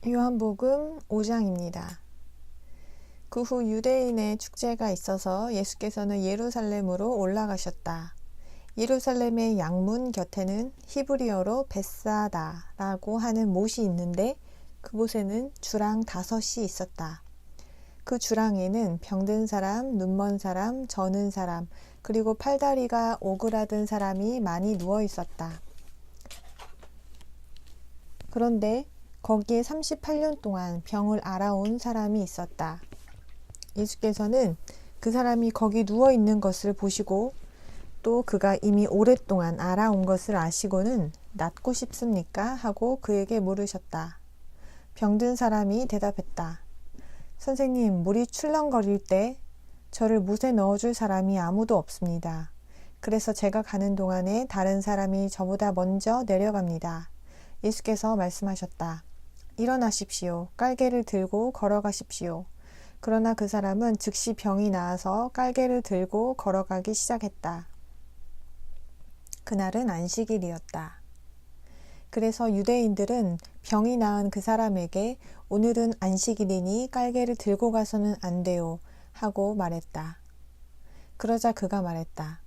요한복음 5장입니다. 그 후 유대인의 축제가 있어서 예수께서는 예루살렘으로 올라가셨다. 예루살렘의 양문 곁에는 히브리어로 벳사다라고 하는 못이 있는데 그곳에는 주랑 5이 있었다. 그 주랑에는 병든 사람, 눈먼 사람, 저는 사람, 그리고 팔다리가 오그라든 사람이 많이 누워 있었다. 그런데 거기에 38년 동안 병을 앓아온 사람이 있었다. 예수께서는 그 사람이 거기 누워 있는 것을 보시고 또 그가 이미 오랫동안 앓아온 것을 아시고는 낫고 싶습니까? 하고 그에게 물으셨다. 병든 사람이 대답했다. 선생님, 물이 출렁거릴 때 저를 못에 넣어줄 사람이 아무도 없습니다. 그래서 제가 가는 동안에 다른 사람이 저보다 먼저 내려갑니다. 예수께서 말씀하셨다. 일어나십시오. 깔개를 들고 걸어가십시오. 그러나 그 사람은 즉시 병이 나아서 깔개를 들고 걸어가기 시작했다. 그날은 안식일이었다. 그래서 유대인들은 병이 나은 그 사람에게 오늘은 안식일이니 깔개를 들고 가서는 안 돼요 하고 말했다. 그러자 그가 말했다.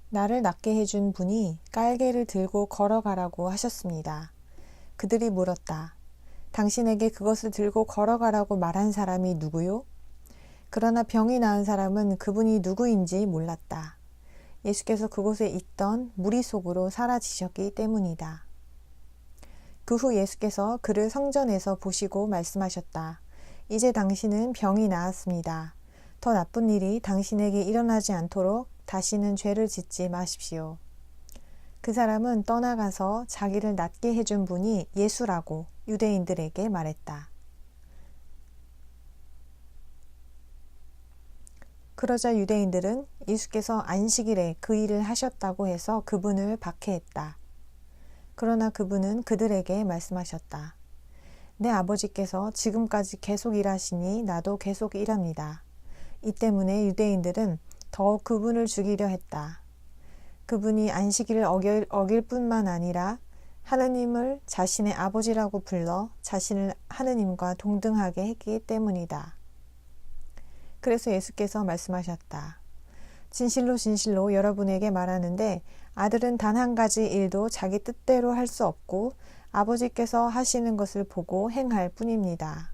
나를 낫게 해준 분이 깔개를 들고 걸어가라고 하셨습니다. 그들이 물었다. 당신에게 그것을 들고 걸어가라고 말한 사람이 누구요? 그러나 병이 나은 사람은 그분이 누구인지 몰랐다. 예수께서 그곳에 있던 무리 속으로 사라지셨기 때문이다. 그 후 예수께서 그를 성전에서 보시고 말씀하셨다. 이제 당신은 병이 나았습니다. 더 나쁜 일이 당신에게 일어나지 않도록 다시는 죄를 짓지 마십시오. 그 사람은 떠나가서 자기를 낫게 해준 분이 예수라고 유대인들에게 말했다. 그러자 유대인들은 예수께서 안식일에 그 일을 하셨다고 해서 그분을 박해했다. 그러나 그분은 그들에게 말씀하셨다. 내 아버지께서 지금까지 계속 일하시니 나도 계속 일합니다. 이 때문에 유대인들은 더 그분을 죽이려 했다. 그분이 안식일을 어길 뿐만 아니라 하느님을 자신의 아버지라고 불러 자신을 하느님과 동등하게 했기 때문이다. 그래서 예수께서 말씀하셨다. 진실로 진실로 여러분에게 말하는데 아들은 단 한 가지 일도 자기 뜻대로 할 수 없고 아버지께서 하시는 것을 보고 행할 뿐입니다.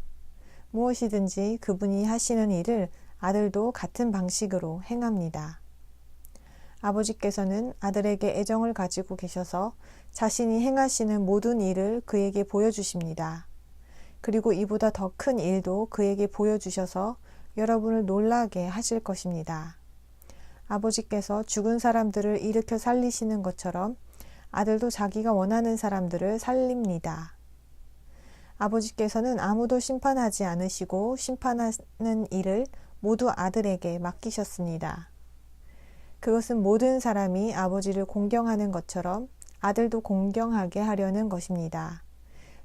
무엇이든지 그분이 하시는 일을 아들도 같은 방식으로 행합니다. 아버지께서는 아들에게 애정을 가지고 계셔서 자신이 행하시는 모든 일을 그에게 보여주십니다. 그리고 이보다 더 큰 일도 그에게 보여주셔서 여러분을 놀라게 하실 것입니다. 아버지께서 죽은 사람들을 일으켜 살리시는 것처럼 아들도 자기가 원하는 사람들을 살립니다. 아버지께서는 아무도 심판하지 않으시고 심판하는 일을 모두 아들에게 맡기셨습니다. 그것은 모든 사람이 아버지를 공경하는 것처럼 아들도 공경하게 하려는 것입니다.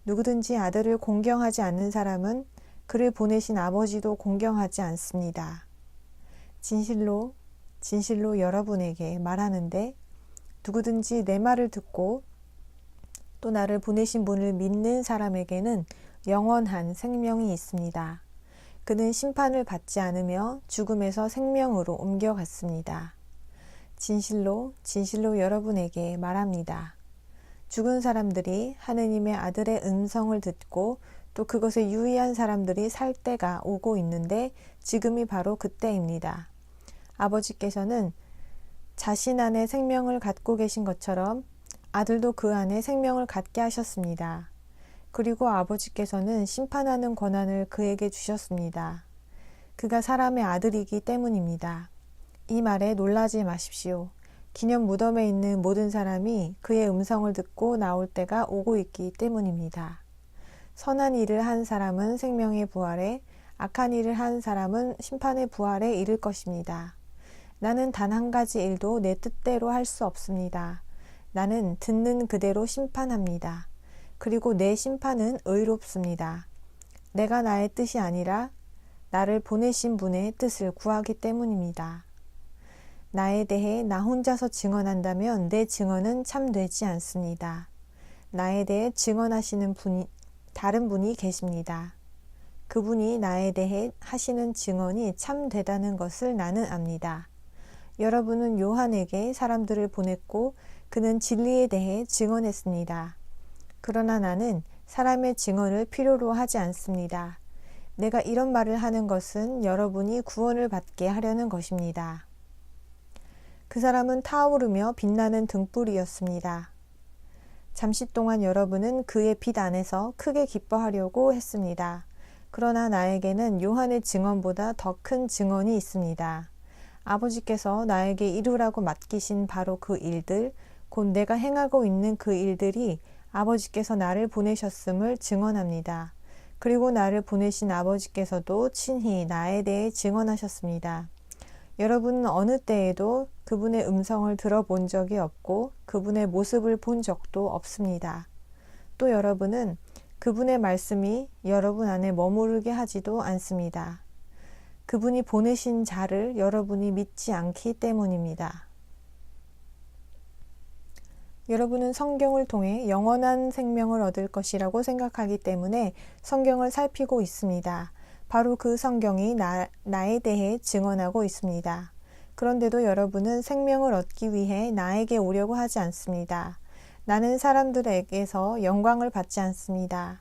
누구든지 아들을 공경하지 않는 사람은 그를 보내신 아버지도 공경하지 않습니다. 진실로 진실로 여러분에게 말하는데 누구든지 내 말을 듣고 또 나를 보내신 분을 믿는 사람에게는 영원한 생명이 있습니다. 그는 심판을 받지 않으며 죽음에서 생명으로 옮겨갔습니다. 진실로 진실로 여러분에게 말합니다. 죽은 사람들이 하느님의 아들의 음성을 듣고 또 그것에 유의한 사람들이 살 때가 오고 있는데 지금이 바로 그때입니다. 아버지께서는 자신 안에 생명을 갖고 계신 것처럼 아들도 그 안에 생명을 갖게 하셨습니다. 그리고 아버지께서는 심판하는 권한을 그에게 주셨습니다. 그가 사람의 아들이기 때문입니다. 이 말에 놀라지 마십시오. 기념 무덤에 있는 모든 사람이 그의 음성을 듣고 나올 때가 오고 있기 때문입니다. 선한 일을 한 사람은 생명의 부활에, 악한 일을 한 사람은 심판의 부활에 이를 것입니다. 나는 단 한 가지 일도 내 뜻대로 할 수 없습니다. 나는 듣는 그대로 심판합니다. 그리고 내 심판은 의롭습니다. 내가 나의 뜻이 아니라 나를 보내신 분의 뜻을 구하기 때문입니다. 나에 대해 나 혼자서 증언한다면 내 증언은 참되지 않습니다. 나에 대해 증언하시는 분이 다른 분이 계십니다. 그분이 나에 대해 하시는 증언이 참되다는 것을 나는 압니다. 여러분은 요한에게 사람들을 보냈고 그는 진리에 대해 증언했습니다. 그러나 나는 사람의 증언을 필요로 하지 않습니다. 내가 이런 말을 하는 것은 여러분이 구원을 받게 하려는 것입니다. 그 사람은 타오르며 빛나는 등불이었습니다. 잠시 동안 여러분은 그의 빛 안에서 크게 기뻐하려고 했습니다. 그러나 나에게는 요한의 증언보다 더 큰 증언이 있습니다. 아버지께서 나에게 이루라고 맡기신 바로 그 일들, 곧 내가 행하고 있는 그 일들이 아버지께서 나를 보내셨음을 증언합니다. 그리고 나를 보내신 아버지께서도 친히 나에 대해 증언하셨습니다. 여러분은 어느 때에도 그분의 음성을 들어본 적이 없고 그분의 모습을 본 적도 없습니다. 또 여러분은 그분의 말씀이 여러분 안에 머무르게 하지도 않습니다. 그분이 보내신 자를 여러분이 믿지 않기 때문입니다. 여러분은 성경을 통해 영원한 생명을 얻을 것이라고 생각하기 때문에 성경을 살피고 있습니다. 바로 그 성경이 나에 대해 증언하고 있습니다. 그런데도 여러분은 생명을 얻기 위해 나에게 오려고 하지 않습니다. 나는 사람들에게서 영광을 받지 않습니다.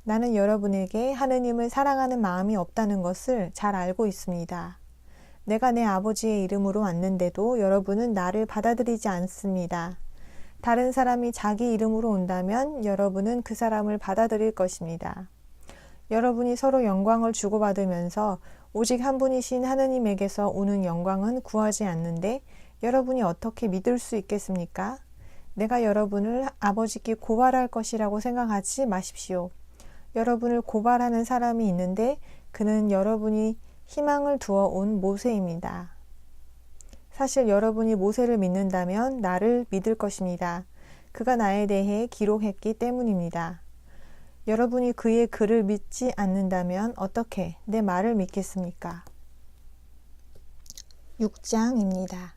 나는 여러분에게 하느님을 사랑하는 마음이 없다는 것을 잘 알고 있습니다. 내가 내 아버지의 이름으로 왔는데도 여러분은 나를 받아들이지 않습니다. 다른 사람이 자기 이름으로 온다면 여러분은 그 사람을 받아들일 것입니다. 여러분이 서로 영광을 주고받으면서 오직 한 분이신 하느님에게서 오는 영광은 구하지 않는데 여러분이 어떻게 믿을 수 있겠습니까? 내가 여러분을 아버지께 고발할 것이라고 생각하지 마십시오. 여러분을 고발하는 사람이 있는데 그는 여러분이 희망을 두어 온 모세입니다. 사실 여러분이 모세를 믿는다면 나를 믿을 것입니다. 그가 나에 대해 기록했기 때문입니다. 여러분이 그의 글을 믿지 않는다면 어떻게 내 말을 믿겠습니까? 6장입니다.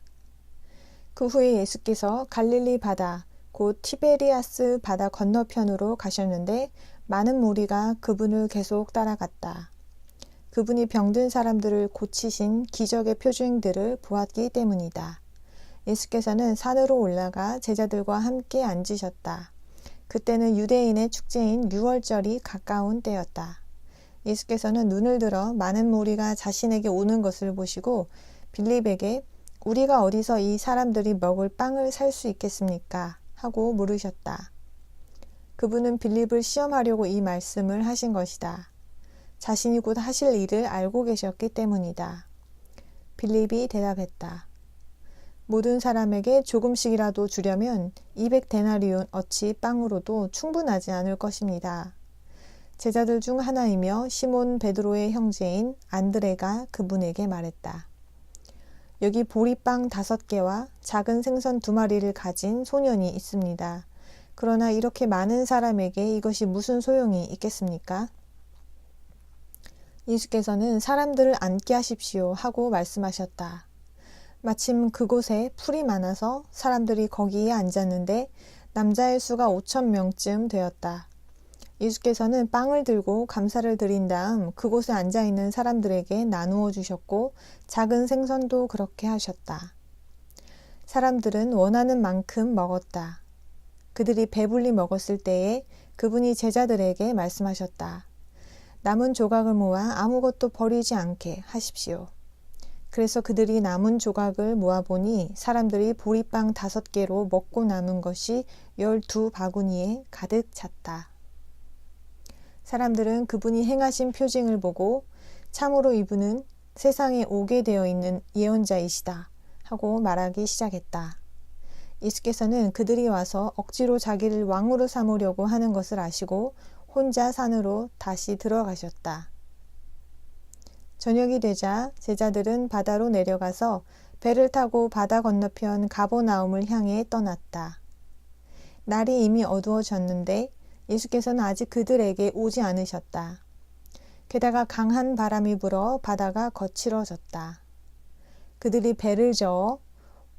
그 후에 예수께서 갈릴리 바다, 곧 티베리아스 바다 건너편으로 가셨는데 많은 무리가 그분을 계속 따라갔다. 그분이 병든 사람들을 고치신 기적의 표징들을 보았기 때문이다. 예수께서는 산으로 올라가 제자들과 함께 앉으셨다. 그때는 유대인의 축제인 유월절이 가까운 때였다. 예수께서는 눈을 들어 많은 무리가 자신에게 오는 것을 보시고 빌립에게 우리가 어디서 이 사람들이 먹을 빵을 살 수 있겠습니까? 하고 물으셨다. 그분은 빌립을 시험하려고 이 말씀을 하신 것이다. 자신이 곧 하실 일을 알고 계셨기 때문이다. 빌립이 대답했다. 모든 사람에게 조금씩이라도 주려면 200데나리온 어치 빵으로도 충분하지 않을 것입니다. 제자들 중 하나이며 시몬 베드로의 형제인 안드레가 그분에게 말했다. 여기 보리빵 5개와 작은 생선 2마리를 가진 소년이 있습니다. 그러나 이렇게 많은 사람에게 이것이 무슨 소용이 있겠습니까? 예수께서는 사람들을 앉게 하십시오 하고 말씀하셨다. 마침 그곳에 풀이 많아서 사람들이 거기에 앉았는데 남자의 수가 5,000명쯤 되었다. 예수께서는 빵을 들고 감사를 드린 다음 그곳에 앉아있는 사람들에게 나누어 주셨고 작은 생선도 그렇게 하셨다. 사람들은 원하는 만큼 먹었다. 그들이 배불리 먹었을 때에 그분이 제자들에게 말씀하셨다. 남은 조각을 모아 아무것도 버리지 않게 하십시오. 그래서 그들이 남은 조각을 모아보니 사람들이 보리빵 5개로 먹고 남은 것이 12바구니에 가득 찼다. 사람들은 그분이 행하신 표징을 보고 참으로 이분은 세상에 오게 되어 있는 예언자이시다 하고 말하기 시작했다. 예수께서는 그들이 와서 억지로 자기를 왕으로 삼으려고 하는 것을 아시고 혼자 산으로 다시 들어가셨다. 저녁이 되자 제자들은 바다로 내려가서 배를 타고 바다 건너편 가버나움을 향해 떠났다. 날이 이미 어두워졌는데 예수께서는 아직 그들에게 오지 않으셨다. 게다가 강한 바람이 불어 바다가 거칠어졌다. 그들이 배를 저어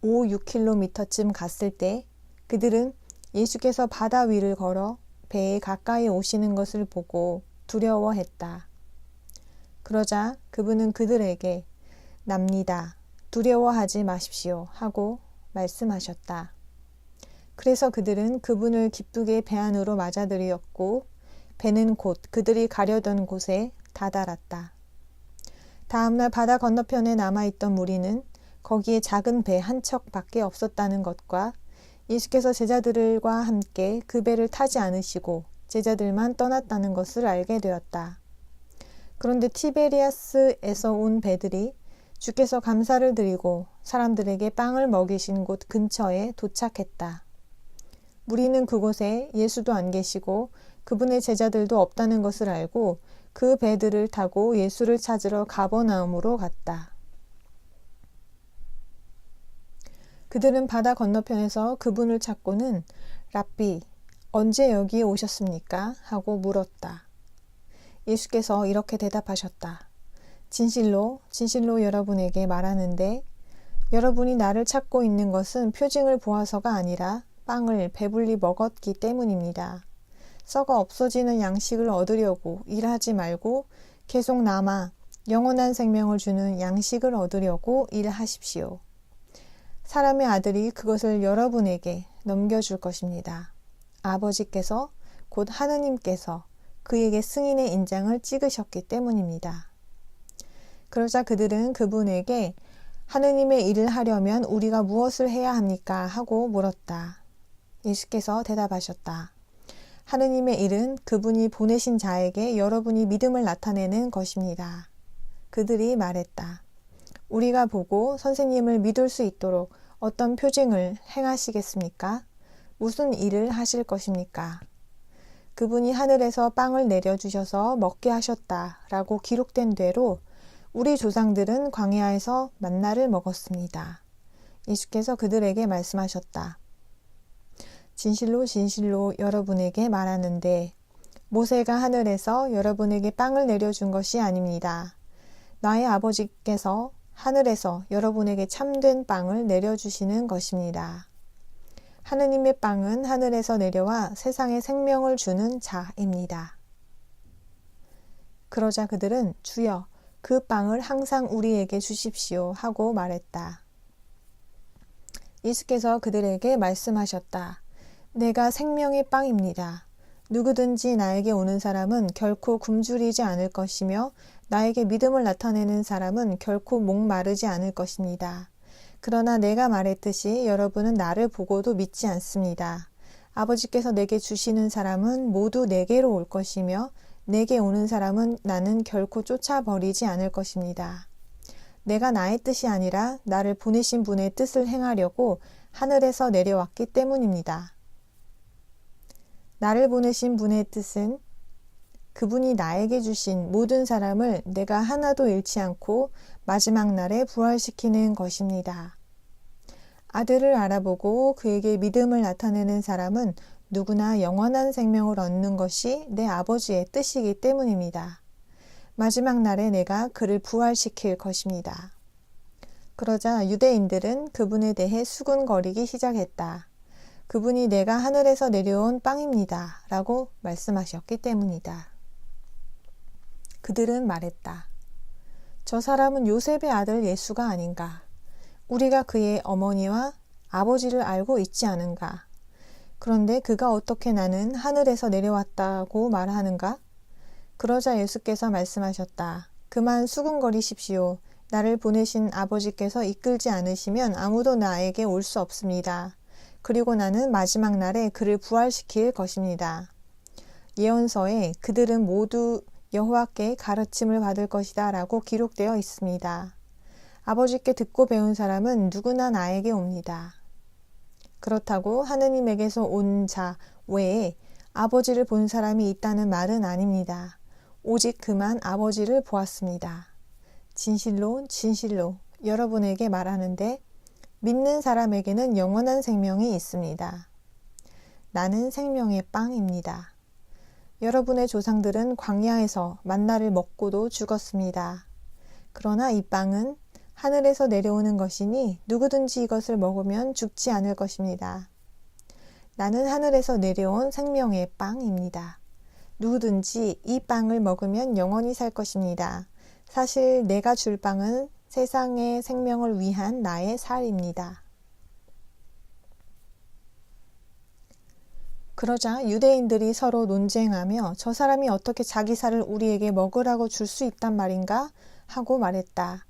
5, 6km쯤 갔을 때 그들은 예수께서 바다 위를 걸어 배에 가까이 오시는 것을 보고 두려워했다. 그러자 그분은 그들에게 납니다. 두려워하지 마십시오 하고 말씀하셨다. 그래서 그들은 그분을 기쁘게 배 안으로 맞아들였고 배는 곧 그들이 가려던 곳에 다다랐다. 다음날 바다 건너편에 남아있던 무리는 거기에 작은 배 한 척밖에 없었다는 것과 예수께서 제자들과 함께 그 배를 타지 않으시고 제자들만 떠났다는 것을 알게 되었다. 그런데 티베리아스에서 온 배들이 주께서 감사를 드리고 사람들에게 빵을 먹이신 곳 근처에 도착했다. 무리는 그곳에 예수도 안 계시고 그분의 제자들도 없다는 것을 알고 그 배들을 타고 예수를 찾으러 가버나움으로 갔다. 그들은 바다 건너편에서 그분을 찾고는 랍비, 언제 여기에 오셨습니까? 하고 물었다. 예수께서 이렇게 대답하셨다. 진실로, 진실로 여러분에게 말하는데 여러분이 나를 찾고 있는 것은 표징을 보아서가 아니라 빵을 배불리 먹었기 때문입니다. 썩어 없어지는 양식을 얻으려고 일하지 말고 계속 남아 영원한 생명을 주는 양식을 얻으려고 일하십시오. 사람의 아들이 그것을 여러분에게 넘겨줄 것입니다. 아버지께서 곧 하느님께서 그에게 승인의 인장을 찍으셨기 때문입니다. 그러자 그들은 그분에게 하느님의 일을 하려면 우리가 무엇을 해야 합니까? 하고 물었다. 예수께서 대답하셨다. 하느님의 일은 그분이 보내신 자에게 여러분이 믿음을 나타내는 것입니다. 그들이 말했다. 우리가 보고 선생님을 믿을 수 있도록 어떤 표징을 행하시겠습니까? 무슨 일을 하실 것입니까? 그분이 하늘에서 빵을 내려주셔서 먹게 하셨다 라고 기록된 대로 우리 조상들은 광야에서 만나를 먹었습니다. 예수께서 그들에게 말씀하셨다. 진실로 진실로 여러분에게 말하는데 모세가 하늘에서 여러분에게 빵을 내려준 것이 아닙니다. 나의 아버지께서 하늘에서 여러분에게 참된 빵을 내려주시는 것입니다. 하느님의 빵은 하늘에서 내려와 세상에 생명을 주는 자입니다. 그러자 그들은 주여 그 빵을 항상 우리에게 주십시오 하고 말했다. 예수께서 그들에게 말씀하셨다. 내가 생명의 빵입니다. 누구든지 나에게 오는 사람은 결코 굶주리지 않을 것이며 나에게 믿음을 나타내는 사람은 결코 목마르지 않을 것입니다. 그러나 내가 말했듯이 여러분은 나를 보고도 믿지 않습니다. 아버지께서 내게 주시는 사람은 모두 내게로 올 것이며 내게 오는 사람은 나는 결코 쫓아버리지 않을 것입니다. 내가 나의 뜻이 아니라 나를 보내신 분의 뜻을 행하려고 하늘에서 내려왔기 때문입니다. 나를 보내신 분의 뜻은 그분이 나에게 주신 모든 사람을 내가 하나도 잃지 않고 마지막 날에 부활시키는 것입니다. 아들을 알아보고 그에게 믿음을 나타내는 사람은 누구나 영원한 생명을 얻는 것이 내 아버지의 뜻이기 때문입니다. 마지막 날에 내가 그를 부활시킬 것입니다. 그러자 유대인들은 그분에 대해 수군거리기 시작했다. 그분이 내가 하늘에서 내려온 빵입니다. 라고 말씀하셨기 때문이다. 그들은 말했다. 저 사람은 요셉의 아들 예수가 아닌가? 우리가 그의 어머니와 아버지를 알고 있지 않은가? 그런데 그가 어떻게 나는 하늘에서 내려왔다고 말하는가? 그러자 예수께서 말씀하셨다. 그만 수군거리십시오. 나를 보내신 아버지께서 이끌지 않으시면 아무도 나에게 올 수 없습니다. 그리고 나는 마지막 날에 그를 부활시킬 것입니다. 예언서에 그들은 모두 여호와께 가르침을 받을 것이다 라고 기록되어 있습니다. 아버지께 듣고 배운 사람은 누구나 나에게 옵니다. 그렇다고 하느님에게서 온 자 외에 아버지를 본 사람이 있다는 말은 아닙니다. 오직 그만 아버지를 보았습니다. 진실로 진실로 여러분에게 말하는데 믿는 사람에게는 영원한 생명이 있습니다. 나는 생명의 빵입니다. 여러분의 조상들은 광야에서 만나를 먹고도 죽었습니다. 그러나 이 빵은 하늘에서 내려오는 것이니 누구든지 이것을 먹으면 죽지 않을 것입니다. 나는 하늘에서 내려온 생명의 빵입니다. 누구든지 이 빵을 먹으면 영원히 살 것입니다. 사실 내가 줄 빵은 세상의 생명을 위한 나의 살입니다. 그러자 유대인들이 서로 논쟁하며 저 사람이 어떻게 자기 살을 우리에게 먹으라고 줄 수 있단 말인가? 하고 말했다.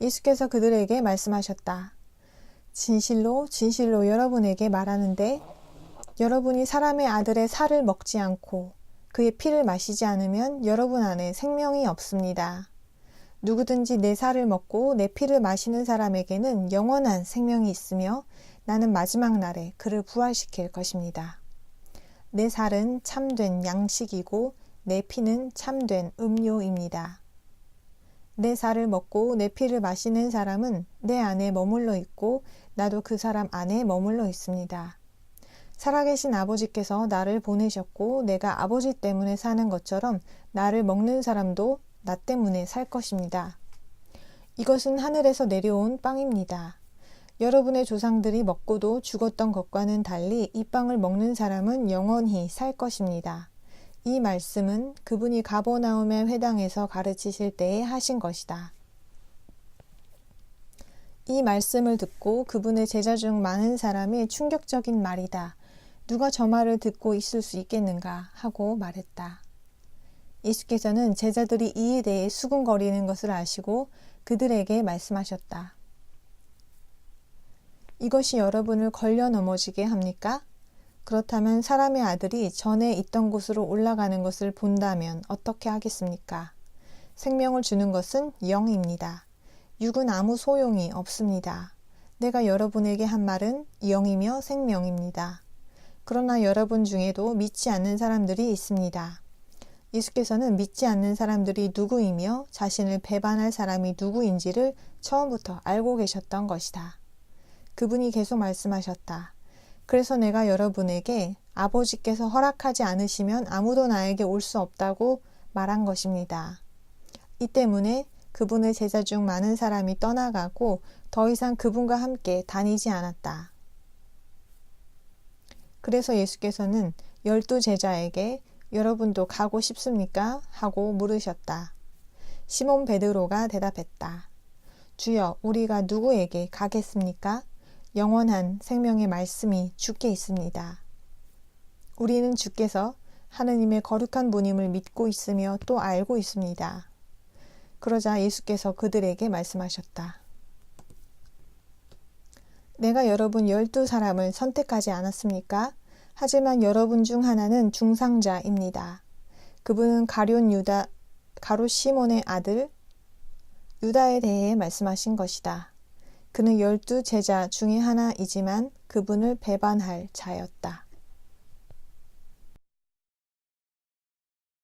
예수께서 그들에게 말씀하셨다. 진실로 진실로 여러분에게 말하는데 여러분이 사람의 아들의 살을 먹지 않고 그의 피를 마시지 않으면 여러분 안에 생명이 없습니다. 누구든지 내 살을 먹고 내 피를 마시는 사람에게는 영원한 생명이 있으며 나는 마지막 날에 그를 부활시킬 것입니다. 내 살은 참된 양식이고 내 피는 참된 음료입니다. 내 살을 먹고 내 피를 마시는 사람은 내 안에 머물러 있고 나도 그 사람 안에 머물러 있습니다. 살아계신 아버지께서 나를 보내셨고 내가 아버지 때문에 사는 것처럼 나를 먹는 사람도 나 때문에 살 것입니다. 이것은 하늘에서 내려온 빵입니다. 여러분의 조상들이 먹고도 죽었던 것과는 달리 이 빵을 먹는 사람은 영원히 살 것입니다. 이 말씀은 그분이 가버나움의 회당에서 가르치실 때에 하신 것이다. 이 말씀을 듣고 그분의 제자 중 많은 사람이 충격적인 말이다. 누가 저 말을 듣고 있을 수 있겠는가 하고 말했다. 예수께서는 제자들이 이에 대해 수군거리는 것을 아시고 그들에게 말씀하셨다. 이것이 여러분을 걸려 넘어지게 합니까? 그렇다면 사람의 아들이 전에 있던 곳으로 올라가는 것을 본다면 어떻게 하겠습니까? 생명을 주는 것은 영입니다. 육은 아무 소용이 없습니다. 내가 여러분에게 한 말은 영이며 생명입니다. 그러나 여러분 중에도 믿지 않는 사람들이 있습니다. 예수께서는 믿지 않는 사람들이 누구이며 자신을 배반할 사람이 누구인지를 처음부터 알고 계셨던 것이다. 그분이 계속 말씀하셨다. 그래서 내가 여러분에게 아버지께서 허락하지 않으시면 아무도 나에게 올 수 없다고 말한 것입니다. 이 때문에 그분의 제자 중 많은 사람이 떠나가고 더 이상 그분과 함께 다니지 않았다. 그래서 예수께서는 12 제자에게 여러분도 가고 싶습니까? 하고 물으셨다. 시몬 베드로가 대답했다. 주여, 우리가 누구에게 가겠습니까? 영원한 생명의 말씀이 주께 있습니다. 우리는 주께서 하느님의 거룩한 분임을 믿고 있으며 또 알고 있습니다. 그러자 예수께서 그들에게 말씀하셨다. 내가 여러분 12 사람을 선택하지 않았습니까? 하지만 여러분 중 하나는 중상자입니다. 그분은 가룟 시몬의 아들 유다에 대해 말씀하신 것이다. 그는 12 제자 중에 하나이지만 그분을 배반할 자였다.